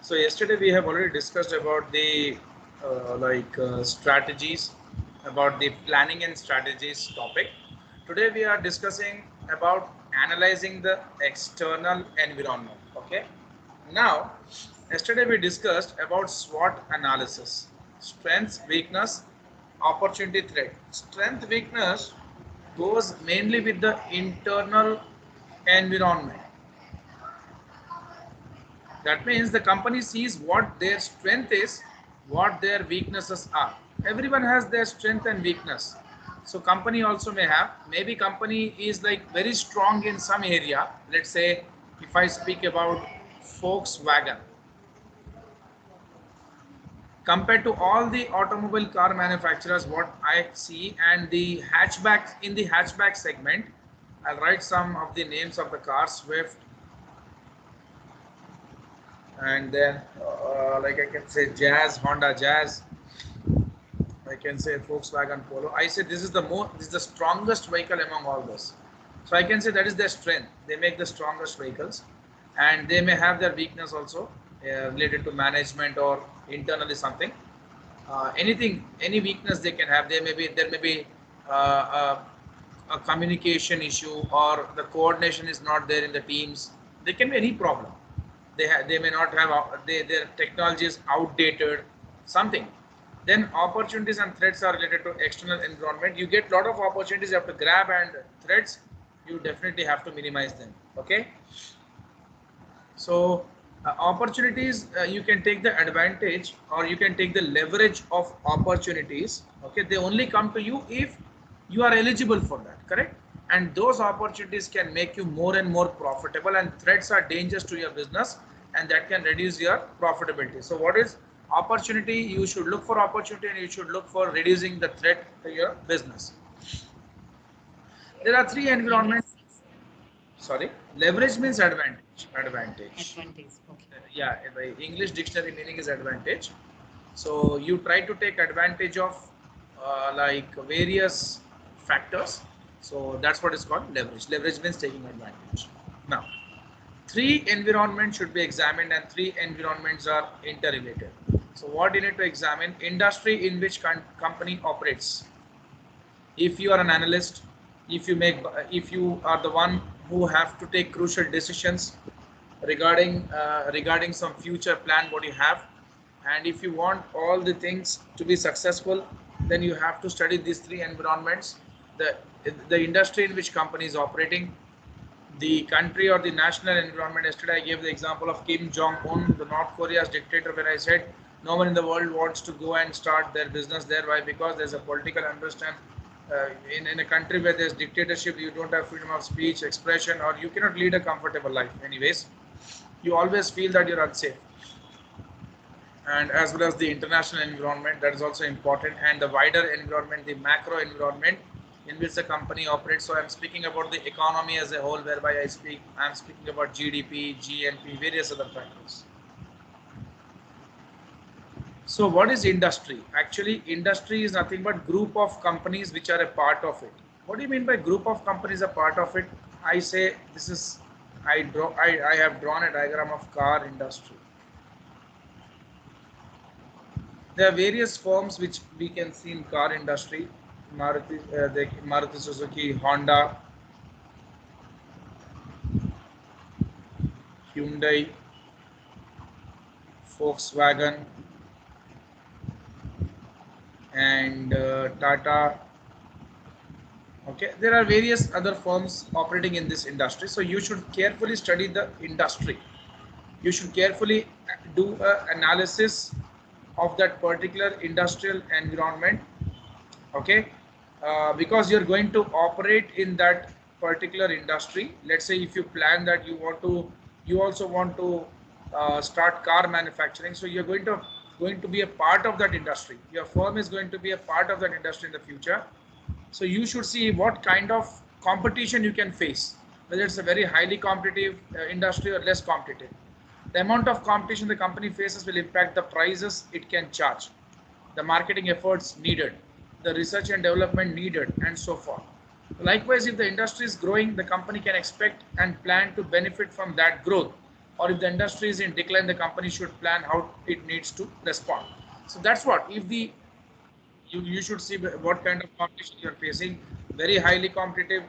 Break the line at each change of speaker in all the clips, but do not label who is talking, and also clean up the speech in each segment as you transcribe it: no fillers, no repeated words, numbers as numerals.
So yesterday we have already discussed about the strategies, about the planning and strategies topic. Today we are discussing about analyzing the external environment. Okay. Now, yesterday we discussed about SWOT analysis: strengths, weakness, opportunity, threat. Strength, weakness goes mainly with the internal environment. That means the company sees what their strength is, what their weaknesses are. Everyone has their strength and weakness. So company also may have, maybe company is like very strong in some area. Let's say if I speak about Volkswagen, compared to all the automobile car manufacturers, what I see, and the hatchbacks, in the hatchback segment, I'll write some of the names of the cars: Swift, and then like I can say Jazz, Honda Jazz, I can say Volkswagen Polo. I say this is the strongest vehicle among all those. So I can say that is their strength. They make the strongest vehicles, and they may have their weakness also related to management or internally something. Any weakness they can have. There may be a communication issue, or the coordination is not there in the teams. There can be any problem. They may not have their technology is outdated, something. Then opportunities and threats are related to external environment. You get a lot of opportunities you have to grab, and threats you definitely have to minimize them. Okay. So opportunities, you can take the advantage or you can take the leverage of opportunities. Okay, they only come to you if you are eligible for that, correct? And those opportunities can make you more and more profitable, and threats are dangerous to your business, and that can reduce your profitability. So what is opportunity? You should look for opportunity, and you should look for reducing the threat to your business. There are three environments. Sorry, leverage means advantage.
Advantage. Okay.
Yeah, by English dictionary meaning is advantage. So you try to take advantage of various factors. So that's what is called leverage. Leverage means taking advantage. Now, three environments should be examined, and three environments are interrelated. So what you need to examine: industry in which company operates. If you are an analyst, if you are the one who have to take crucial decisions regarding some future plan what you have, and if you want all the things to be successful, then you have to study these three environments: the the industry in which company is operating, the country or the national environment. Yesterday I gave the example of Kim Jong-un, the North Korea's dictator, when I said no one in the world wants to go and start their business there. Why? Because there's a political unrest, and in a country where there's dictatorship, you don't have freedom of speech, expression, or you cannot lead a comfortable life anyways. You always feel that you're unsafe. And as well as the international environment, that is also important, and the wider environment, the macro environment in which the company operates. So I'm speaking about the economy as a whole, whereby I'm speaking about GDP, GNP, various other factors. So what is industry? Actually, industry is nothing but group of companies which are a part of it. What do you mean by group of companies a part of it? I say this is, I have drawn a diagram of car industry. There are various firms which we can see in car industry: Maruti Suzuki, Honda, Hyundai, Volkswagen, and Tata. Okay, there are various other firms operating in this industry. So you should carefully study the industry. You should carefully do an analysis of that particular industrial environment. Okay, because you're going to operate in that particular industry. Let's say if you plan that you also want to start car manufacturing, so you're going to be a part of that industry. Your firm is going to be a part of that industry in the future. So you should see what kind of competition you can face, whether it's a very highly competitive industry or less competitive. The amount of competition the company faces will impact the prices it can charge, the marketing efforts needed, the research and development needed, and so forth. Likewise, if the industry is growing, the company can expect and plan to benefit from that growth. or if the industry is in decline, the company should plan how it needs to respond. So that's what, if the you should see what kind of competition you are facing. Very highly competitive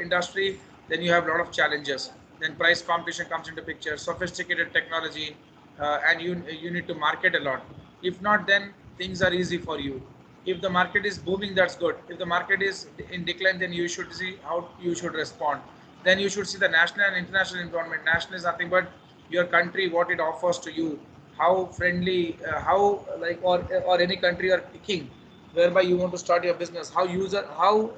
industry, then you have a lot of challenges. Then price competition comes into picture, sophisticated technology, and you need to market a lot. If not, then things are easy for you. If the market is booming, that's good. If the market is in decline, then you should see how you should respond. Then you should see the national and international environment. National is nothing but your country, what it offers to you, how friendly, how like, or any country you are picking whereby you want to start your business, how user, how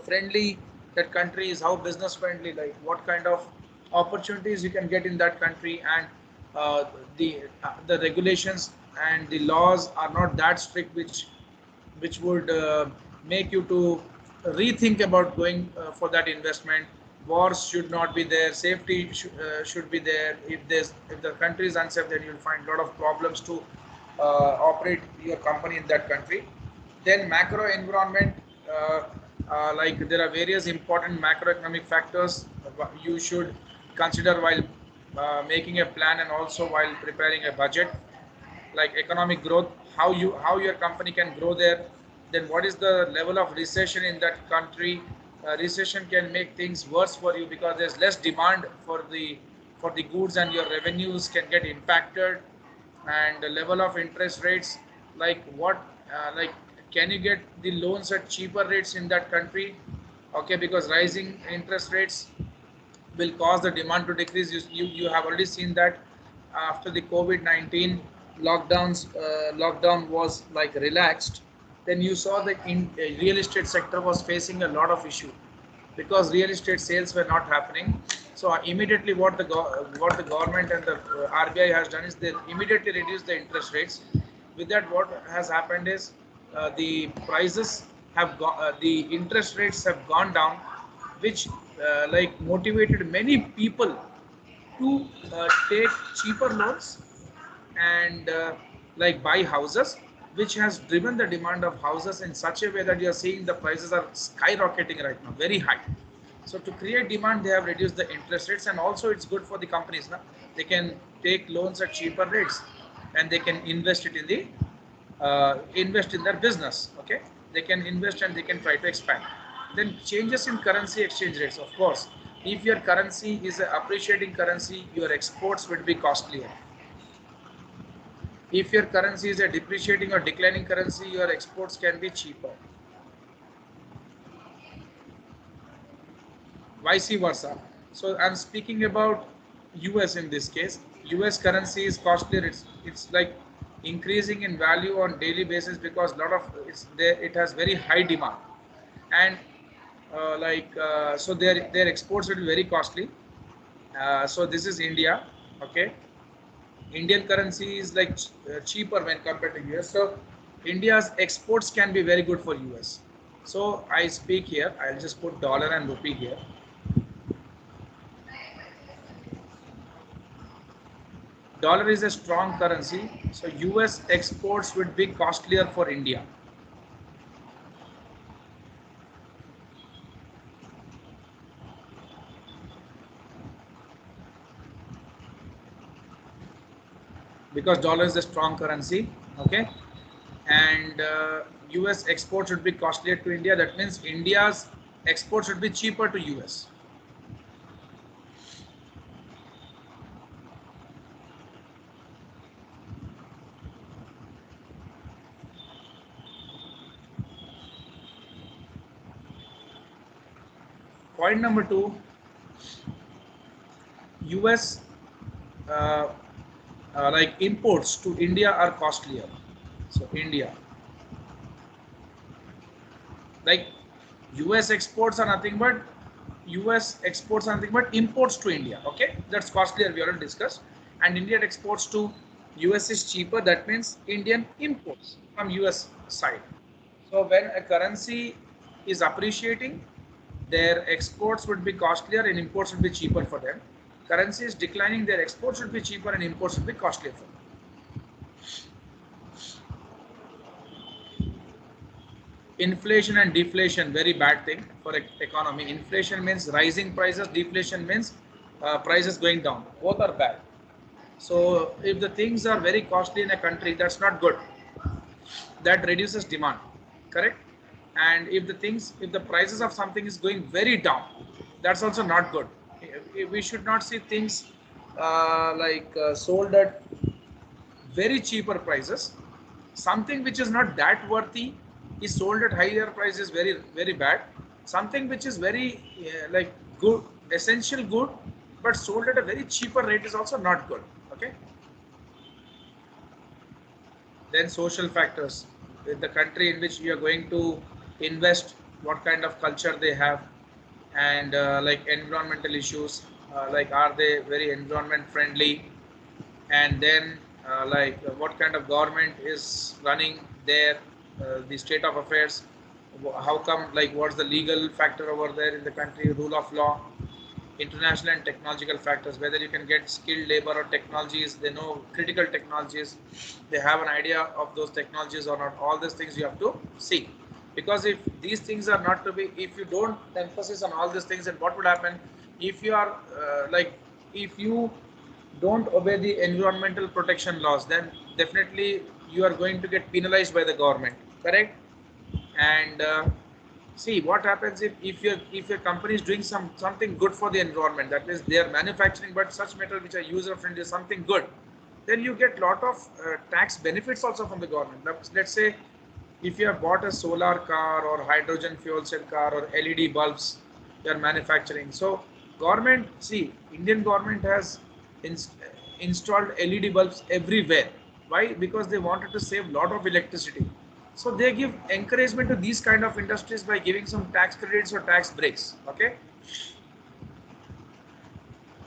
friendly that country is, how business friendly, like what kind of opportunities you can get in that country, and uh, the regulations and the laws are not that strict, which would make you to rethink about going for that investment. Wars should not be there. Safety should be there. If the country is unsafe, then you'll find a lot of problems to operate your company in that country. Then macro environment, like there are various important macroeconomic factors you should consider while making a plan and also while preparing a budget, like economic growth, how your company can grow there. Then what is the level of recession in that country. Recession can make things worse for you because there's less demand for the goods, and your revenues can get impacted. And the level of interest rates, like what, like can you get the loans at cheaper rates in that country. Okay, because rising interest rates will cause the demand to decrease. You have already seen that after the COVID-19 lockdown was like relaxed, then you saw the real estate sector was facing a lot of issue because real estate sales were not happening. So immediately what the government and the RBI has done is they immediately reduced the interest rates. With that, what has happened is the prices the interest rates have gone down, which like motivated many people to take cheaper loans and like buy houses, which has driven the demand of houses in such a way that you are seeing the prices are skyrocketing right now, very high. So to create demand, they have reduced the interest rates, and also it's good for the companies. Now they can take loans at cheaper rates, and they can invest in their business. Okay, they can invest and they can try to expand. Then changes in currency exchange rates, of course. If your currency is an appreciating currency, your exports would be costlier. If your currency is a depreciating or declining currency, your exports can be cheaper. Vice versa. So I'm speaking about US in this case. US currency is costlier. It's like increasing in value on daily basis because a lot of it's there. It has very high demand, and so their exports will be very costly. So this is India. Okay, Indian currency is like cheaper when compared to US. So India's exports can be very good for US. So I speak here. I'll just put dollar and rupee here. Dollar is a strong currency, so US exports would be costlier for India. Because dollar is a strong currency. Okay, and US exports would be costlier to India. That means India's exports would be cheaper to US. Point number two, US uh, like imports to India are costlier. So India, like US exports are nothing but imports to India. Okay, that's costlier. We already discussed. And Indian exports to US is cheaper. That means Indian imports from US side. So when a currency is appreciating, their exports would be costlier and imports would be cheaper for them. Currency is declining, their exports would be cheaper and imports would be costlier for them. Inflation and deflation, very bad thing for economy. Inflation means rising prices, deflation means prices going down. Both are bad. So if the things are very costly in a country, that's not good. That reduces demand, correct? And if the prices of something is going very down, that's also not good. We should not see things sold at very cheaper prices. Something which is not that worthy is sold at higher prices, very very bad. Something which is very good, essential good, but sold at a very cheaper rate is also not good. Okay. Then social factors, the country in which you are going to invest, what kind of culture they have, and environmental issues, are they very environment friendly, and then what kind of government is running there, the state of affairs, how come, like what's the legal factor over there in the country, rule of law, international and technological factors, whether you can get skilled labor or technologies, they know critical technologies, they have an idea of those technologies or not. All these things you have to see, because if these things are not to be, if you don't emphasis on all these things, then what would happen? If you are if you don't obey the environmental protection laws, then definitely you are going to get penalized by the government, correct? And see what happens if your company is doing something good for the environment, that means they are manufacturing but such metal which are user friendly, something good, then you get lot of tax benefits also from the government. Let's say if you have bought a solar car or hydrogen fuel cell car or LED bulbs you are manufacturing, so government, see, Indian government has ins- installed LED bulbs everywhere. Why? Because they wanted to save lot of electricity. So they give encouragement to these kind of industries by giving some tax credits or tax breaks. Okay.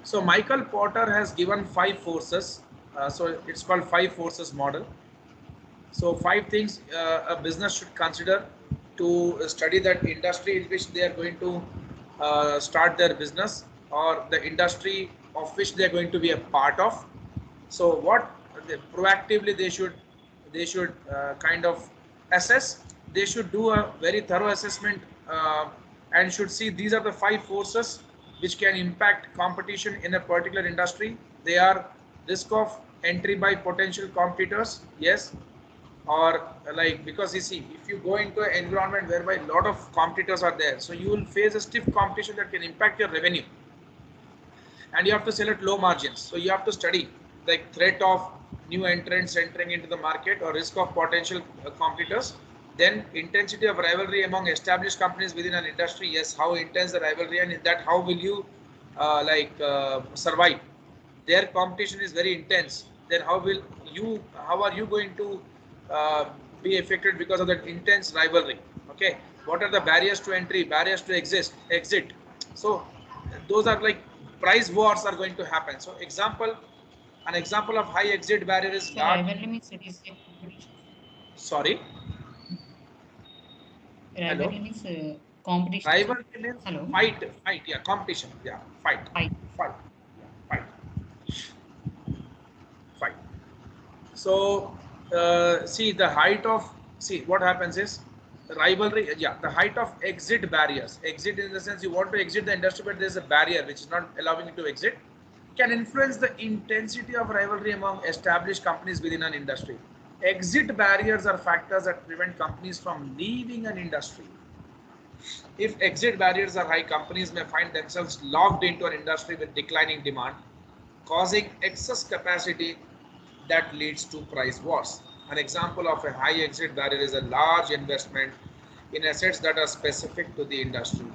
So Michael Porter has given 5 forces. So it's called 5 forces model. So 5 things a business should consider to study that industry in which they are going to start their business, or the industry of which they are going to be a part of. So what proactively they should kind of assess. They should do a very thorough assessment, and should see these are the 5 forces which can impact competition in a particular industry. They are risk of entry by potential competitors, yes, or because you see, if you go into an environment whereby a lot of competitors are there, so you will face a stiff competition that can impact your revenue, and you have to sell at low margins. So you have to study like threat of new entrants entering into the market or risk of potential competitors. Then intensity of rivalry among established companies within an industry. Yes, how intense the rivalry, and in that how will you survive? Their competition is very intense. Then how are you going to uh, be affected because of that intense rivalry? Okay, what are the barriers to entry, barriers to exit? So those are like price wars are going to happen. So an example of high exit barrier is
So
large.
rivalry means it is a competition.
Sorry. Hello.
Rivalry means competition, sir.
Rivalry means
Hello.
fight. Yeah, competition. Yeah,
Fight.
fight, yeah, fight. So see the height of, see what happens is rivalry. Yeah, the height of exit barriers. Exit in the sense you want to exit the industry, but there's a barrier which is not allowing you to exit. Can influence the intensity of rivalry among established companies within an industry. Exit barriers are factors that prevent companies from leaving an industry. If exit barriers are high, companies may find themselves locked into an industry with declining demand, causing excess capacity that leads to price wars. An example of a high exit barrier is a large investment in assets that are specific to the industry.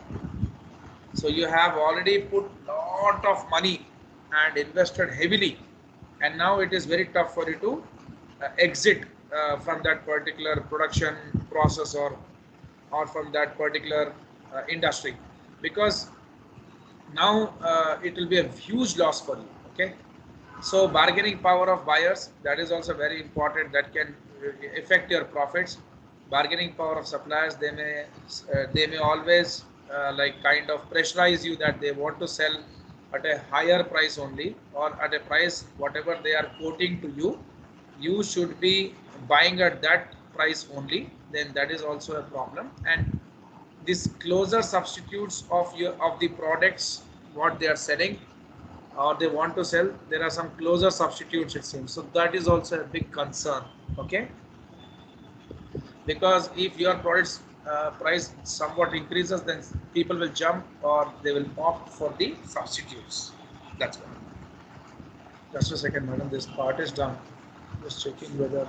So you have already put lot of money and invested heavily, and now it is very tough for you to exit from that particular production process, or from that particular industry, because now it will be a huge loss for you. Okay. So bargaining power of buyers, that is also very important, that can affect your profits. Bargaining power of suppliers, they may always kind of pressurize you that they want to sell at a higher price only, or at a price whatever they are quoting to you, you should be buying at that price only. Then that is also a problem. And this closer substitutes of the products what they are selling, or they want to sell, there are some closer substitutes it seems. So that is also a big concern. Okay, because if your product's price somewhat increases, then people will jump or they will opt for the substitutes. That's why. Just a second, madam. This part is done. Just checking whether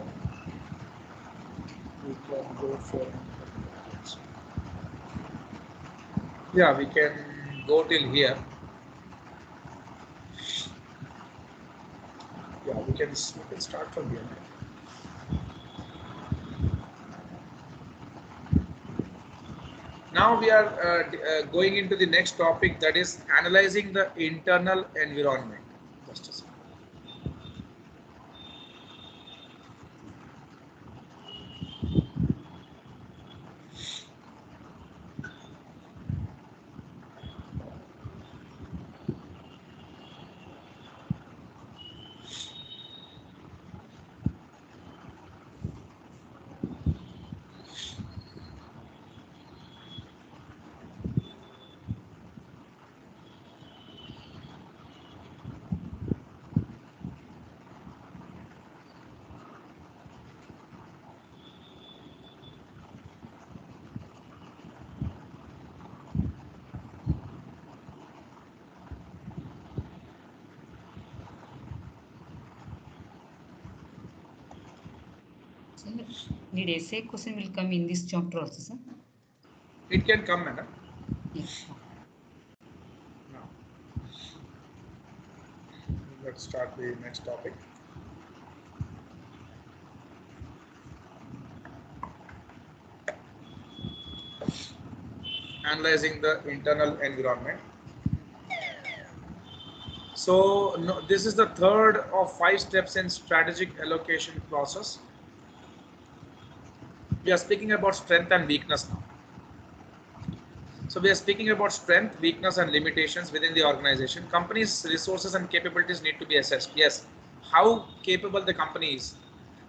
we can go for. Yeah, we can go till here. Yeah, we can start from here. Now we are going into the next topic, that is analyzing the internal environment. Just a second.
Sir, did essay question will come in this chapter also, sir?
It can come, madam.
Yeah.
Now, let's start the next topic. Analyzing the internal environment. So no, this is the third of 5 steps in strategic allocation process. We are speaking about strength and weakness now. So we are speaking about strength, weakness, and limitations within the organization. Companies' resources and capabilities need to be assessed. Yes, how capable the company is.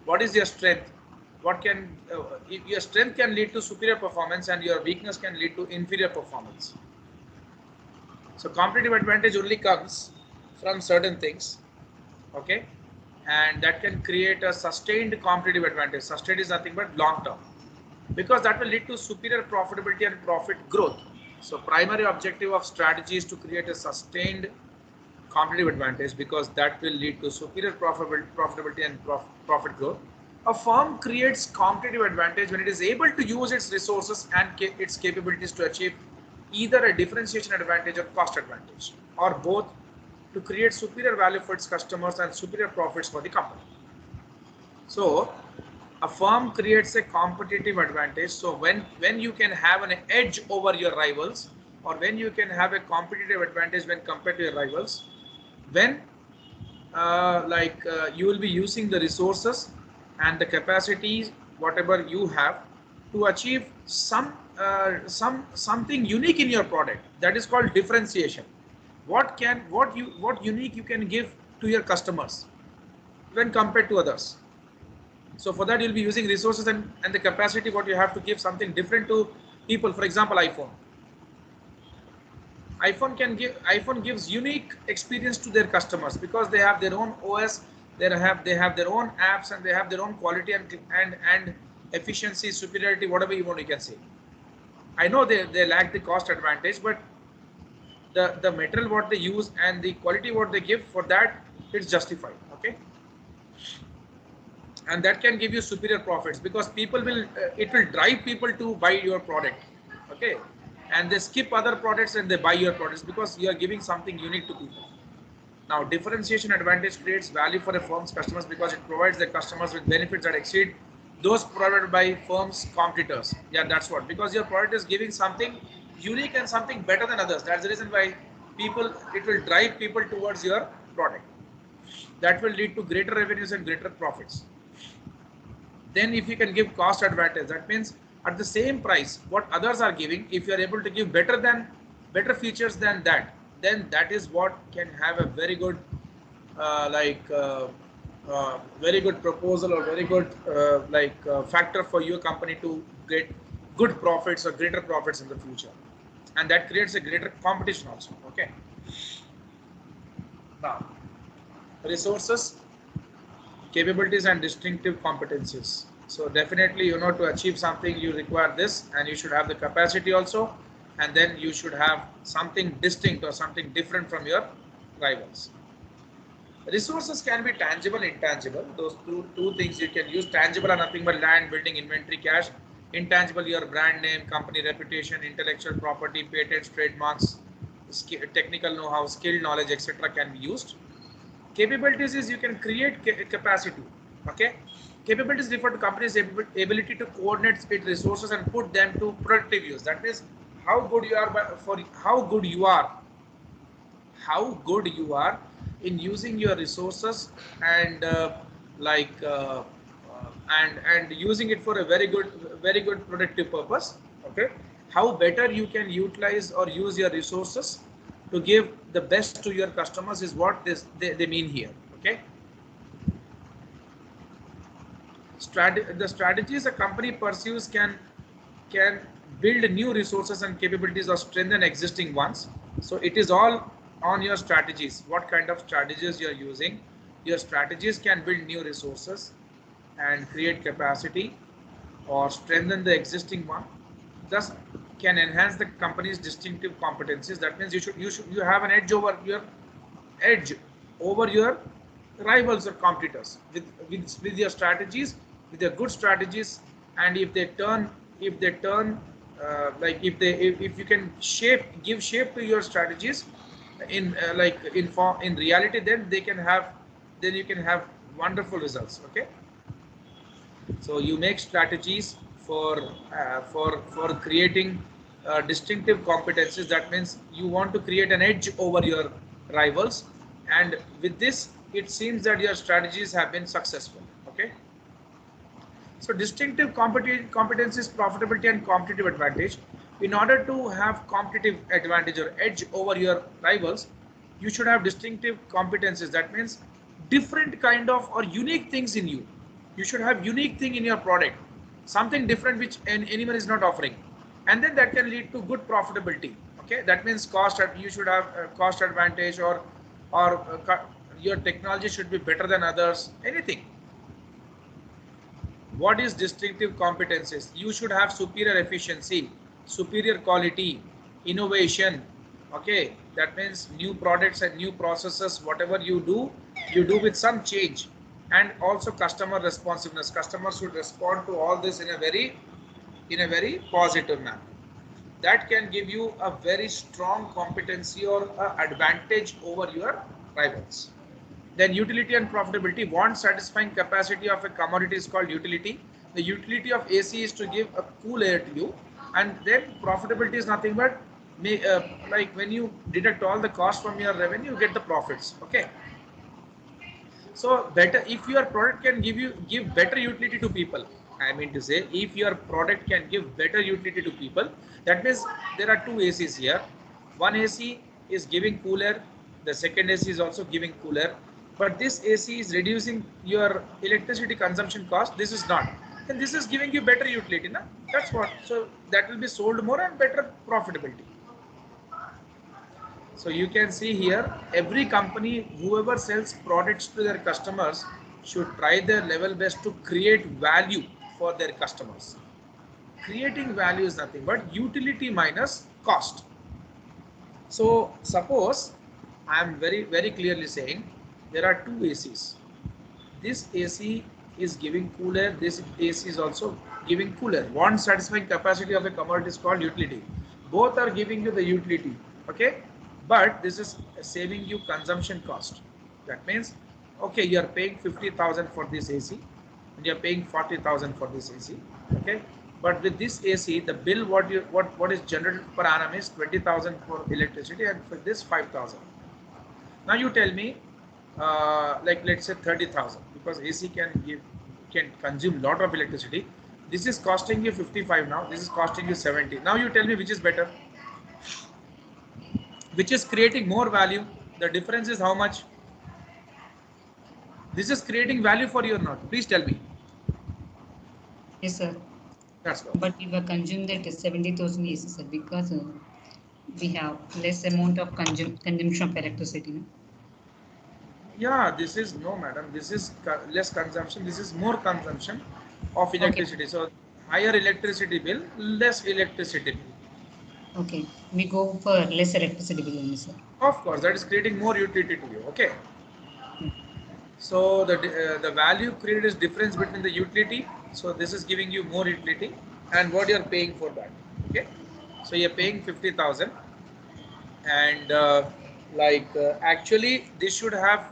What is your strength? What can your strength can lead to superior performance, and your weakness can lead to inferior performance. So competitive advantage only comes from certain things, okay, and that can create a sustained competitive advantage. Sustained is nothing but long term, because that will lead to superior profitability and profit growth. So primary objective of strategy is to create a sustained competitive advantage, because that will lead to superior profitability and profit growth. A firm creates competitive advantage when it is able to use its resources and its capabilities to achieve either a differentiation advantage or cost advantage, or both, to create superior value for its customers and superior profits for the company. So a firm creates a competitive advantage. So when you can have an edge over your rivals, or when you can have a competitive advantage when compared to your rivals, when you will be using the resources and the capacities whatever you have to achieve something unique in your product. That is called differentiation. What unique you can give to your customers when compared to others. So for that you'll be using resources and the capacity what you have to give something different to people. For example, iPhone gives unique experience to their customers, because they have their own OS, they have their own apps, and they have their own quality and efficiency, superiority, whatever you want, you can say. I know they lack the cost advantage, but the material what they use and the quality what they give, for that it's justified. Okay, and that can give you superior profits, because people will it will drive people to buy your product. Okay, and they skip other products and they buy your products because you are giving something unique to people. Now differentiation advantage creates value for a firm's customers, because it provides the customers with benefits that exceed those provided by firm's competitors. Yeah, that's what, because your product is giving something unique and something better than others. That's the reason why it will drive people towards your product. That will lead to greater revenues and greater profits. Then if you can give cost advantage, that means at the same price what others are giving, if you are able to give better features than that, then that is what can have a very good very good proposal, or very good factor for your company to get good profits or greater profits in the future, and that creates a greater competition also. Okay, Now, resources, capabilities, and distinctive competencies. So definitely, to achieve something, you require this, and you should have the capacity also, and then you should have something distinct or something different from your rivals. Resources can be tangible, intangible. Those two things you can use. Tangible are nothing but land, building, inventory, cash. Intangible, your brand name, company reputation, intellectual property, patents, trademarks, technical know-how, skill, knowledge, etc. can be used. Capabilities is you can create capacity. Okay. Capabilities refer to company's ability to coordinate its resources and put them to productive use. That means how good you are for how good you are in using your resources and like and using it for a very good productive purpose. Okay, how better you can utilize or use your resources to give the best to your customers is what they mean here. Okay, the strategies a company pursues can build new resources and capabilities or strengthen existing ones. So it is all on your strategies, what kind of strategies you are using. Your strategies can build new resources and create capacity or strengthen the existing one, thus can enhance the company's distinctive competencies. That means you have an edge over your rivals or competitors with your strategies, with your good strategies. And if they turn like if you can give shape to your strategies in in reality, then you can have wonderful results. Okay, so you make strategies for creating distinctive competencies. That means you want to create an edge over your rivals, and with this it seems that your strategies have been successful. Okay, so distinctive competencies, profitability, and competitive advantage. In order to have competitive advantage or edge over your rivals, you should have distinctive competencies. That means different kind of or unique things in you. You should have unique thing in your product, something different which anyone is not offering, and then that can lead to good profitability. Okay, that means you should have cost advantage, or your technology should be better than others. Anything. What is distinctive competencies? You should have superior efficiency, superior quality, innovation. Okay, that means new products and new processes. Whatever you do with some change, and also customer responsiveness. Customers should respond to all this in a very positive manner. That can give you a very strong competency or advantage over your rivals. Then utility and profitability. Want satisfying capacity of a commodity is called utility. The utility of AC is to give a cool air to you, and then profitability is nothing but like when you deduct all the costs from your revenue, you get the profits. Okay, so better if your product can give better utility to people. I mean to say, if your product can give better utility to people, that means there are two ACs here. One AC is giving cooler, the second AC is also giving cooler, but this AC is reducing your electricity consumption cost. This is not, and this is giving you better utility. Na? That's what. So that will be sold more and better profitability. So you can see here, every company, whoever sells products to their customers, should try their level best to create value for their customers. Creating value is nothing but utility minus cost. So suppose I am very clearly saying there are two ACs. This AC is giving cooler, this AC is also giving cooler. One satisfying capacity of a commodity is called utility. Both are giving you the utility. Okay, but this is saving you consumption cost. That means, okay, you are paying 50,000 for this AC and you are paying 40,000 for this AC. Okay, but with this AC, the bill what is generated per annum is 20,000 for electricity, and for this 5,000. Now you tell me, like let's say 30,000, because AC can consume lot of electricity. This is costing you 55 now. This is costing you 70. Now you tell me which is better, which is creating more value. The difference is how much? This is creating value for you or not? Please tell me.
Yes, sir.
That's all.
But we will consume that 70,000 AC, sir, because we have less amount of consumption of electricity. No?
Yeah, this is no, madam. This is less consumption. This is more consumption of
Okay,
electricity. So higher electricity bill, less electricity bill.
okay. We go for less electricity bill only, sir.
Of course, that is creating more utility to you. Okay.
Hmm.
So the value created is difference between the utility. So this is giving you more utility and what you are paying for that. Okay. So you're paying 50,000 and actually this should have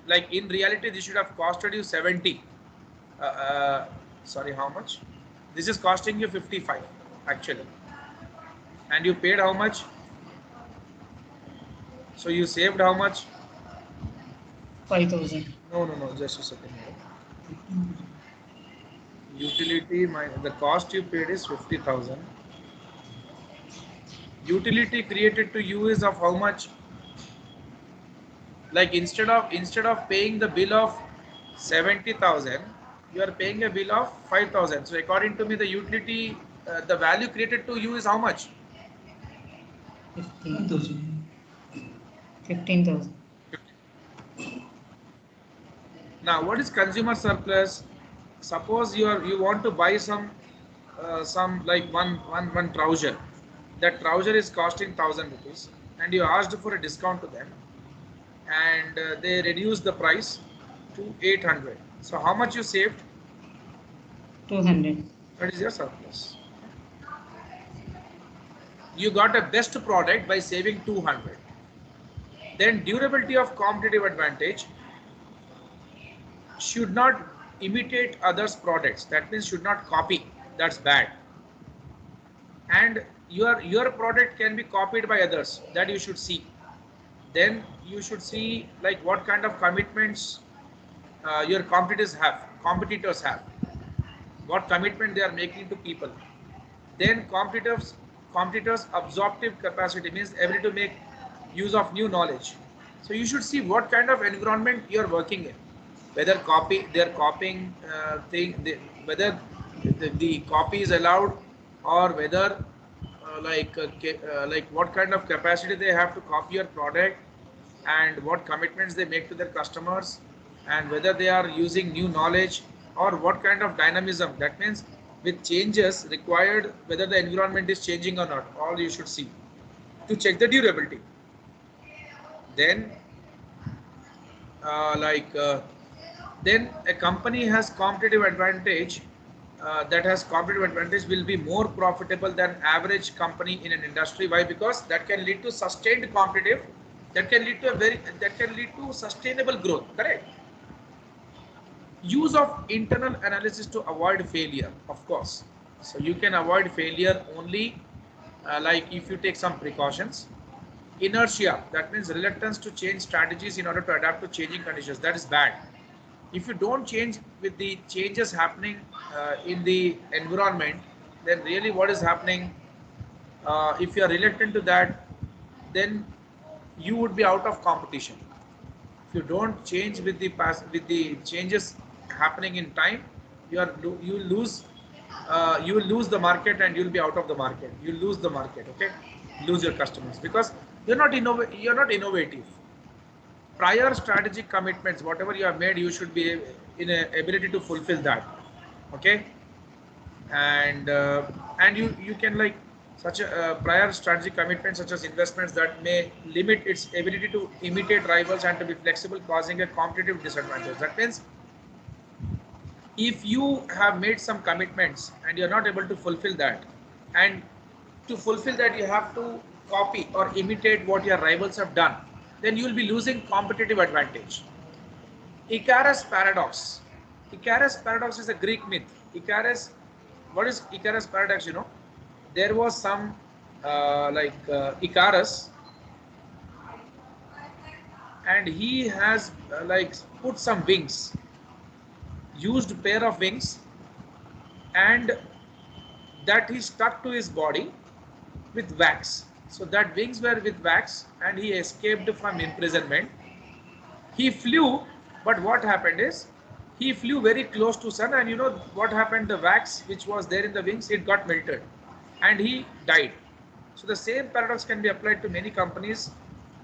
like in reality this should have costed you 70. Uh, uh, Sorry, how much? This is costing you 55 actually, and you paid how much? So you saved how much?
5,000.
No, no, no. Just a second. Utility, the cost you paid is 50,000. Utility created to you is of how much? Like instead of paying the bill of 70,000, you are paying a bill of 5,000. So according to me, the utility, the value created to you is how much?
15,000. 15,000.
Now, what is consumer surplus? Suppose you want to buy some like one trouser. That trouser is costing 1,000 rupees, and you asked for a discount to them, and they reduced the price to 800. So how much you saved?
200.
That is your surplus. You got a best product by saving 200. Then durability of competitive advantage should not imitate others products. That means should not copy. That's bad. And your product can be copied by others. That you should see. Then you should see like what kind of commitments your competitors have, what commitment they are making to people. Then competitors absorptive capacity means ability to make use of new knowledge. So you should see what kind of environment you are working in, whether they are copying whether the copy is allowed, or whether like what kind of capacity they have to copy your product, and what commitments they make to their customers, and whether they are using new knowledge, or what kind of dynamism. That means with changes required, whether the environment is changing or not, all you should see to check the durability. Then uh, like uh, then a company has competitive advantage, that has competitive advantage will be more profitable than average company in an industry. Why? Because that can lead to sustained competitive, that can lead to sustainable growth. Correct. Use of internal analysis to avoid failure, of course. So you can avoid failure only like if you take some precautions. Inertia, that means reluctance to change strategies in order to adapt to changing conditions. That is bad. If you don't change with the changes happening in the environment, then really what is happening, if you are reluctant to that, then you would be out of competition. If you don't change with the changes happening in time, you will lose the market, and you'll be out of the market. You lose the market. Okay, lose your customers because you're not innovative. Prior strategic commitments, whatever you have made, you should be in a ability to fulfill that. Okay, and you can like such a prior strategic commitment such as investments that may limit its ability to imitate rivals and to be flexible, causing a competitive disadvantage. That means if you have made some commitments and you're not able to fulfill that, and to fulfill that you have to copy or imitate what your rivals have done, then you will be losing competitive advantage. Icarus paradox. Icarus paradox is a Greek myth. What is Icarus paradox? There was some Icarus, and he has put some wings, used pair of wings, and that he stuck to his body with wax. So that wings were with wax, and he escaped from imprisonment. He flew, but what happened is he flew very close to sun, and you know what happened? The wax which was there in the wings, it got melted, and he died. So the same paradox can be applied to many companies.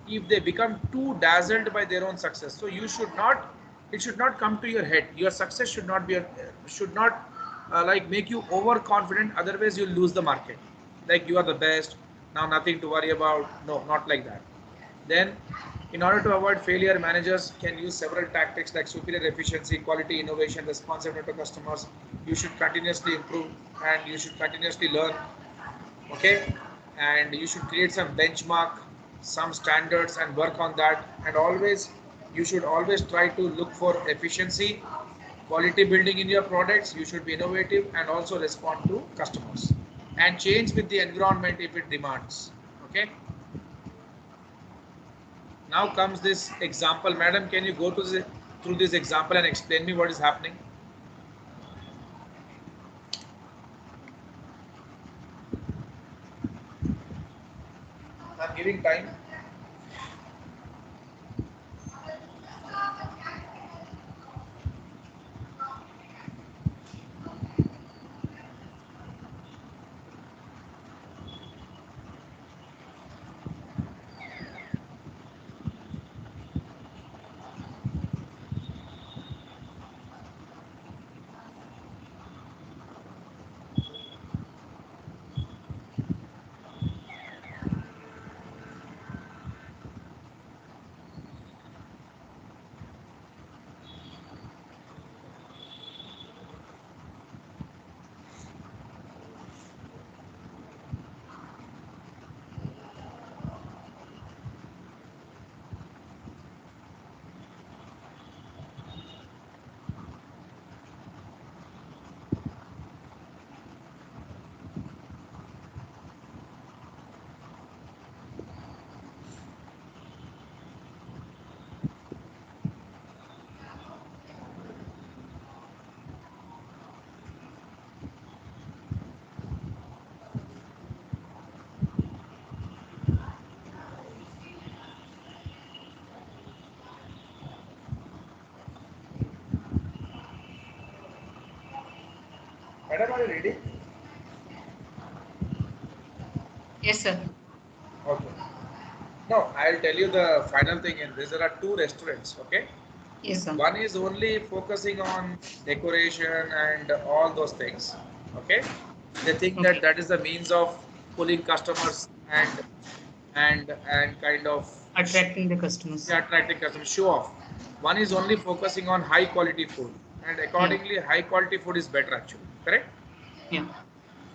if they become too dazzled by their own success. So you should not, it should not come to your head. Your success should not be, should not like make you overconfident. Otherwise, you'll lose the market. Like you are the best. Now nothing to worry about. No, not like that. Then, in order to avoid failure, managers can use several tactics like superior efficiency, quality, innovation, responsiveness to customers. You should continuously improve and you should continuously learn. Okay, and you should create some benchmark, some standards, and work on that. And always, you should always try to look for efficiency, quality building in your products. You should be innovative and also respond to customers and change with the environment if it demands. Okay. Now comes this example. Madam, can you go to through this example and explain me what is happening? I'm giving time. Madam, are you ready?
Yes, sir.
Okay. No, I'll tell you the final thing in this. There are two restaurants, okay?
Yes, sir.
One is only focusing on decoration and all those things, okay? They think that
Okay.
that is the means of pulling customers and kind of
Attracting the customers.
attracting customers, show off. One is only focusing on high quality food, and
Yeah.
accordingly, high quality food is better actually, correct?
Yeah.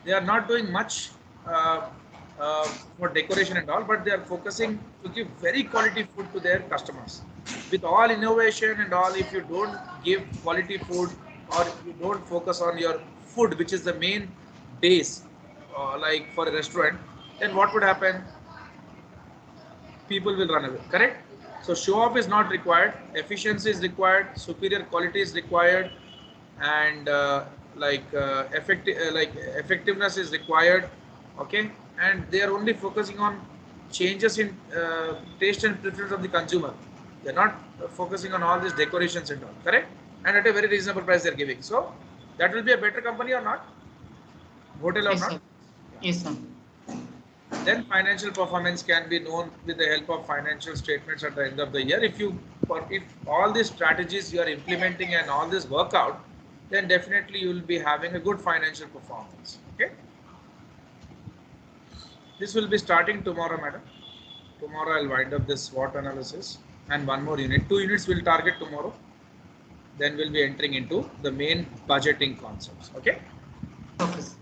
They are not doing much uh, uh, for decoration and all, but they are focusing to give very quality food to their customers. With all innovation and all, if you don't give quality food or you don't focus on your food, which is the main base, like for a restaurant, then what would happen? People will run away, correct? So show off is not required, efficiency is required, superior quality is required, and effectiveness is required. Okay, and they are only focusing on changes in taste and preference of the consumer. They're not focusing on all these decorations and all, correct? And at a very reasonable price they're giving. So that will be a better company or not, hotel or
Yes,
not.
sir. Yes, sir.
Then financial performance can be known with the help of financial statements at the end of the year. If all these strategies you are implementing and all this work out, then definitely you will be having a good financial performance. Okay. This will be starting tomorrow, madam. Tomorrow I'll wind up this SWOT analysis and one more unit. 2 units will target tomorrow. Then we'll be entering into the main budgeting concepts. Okay.
Okay, sir.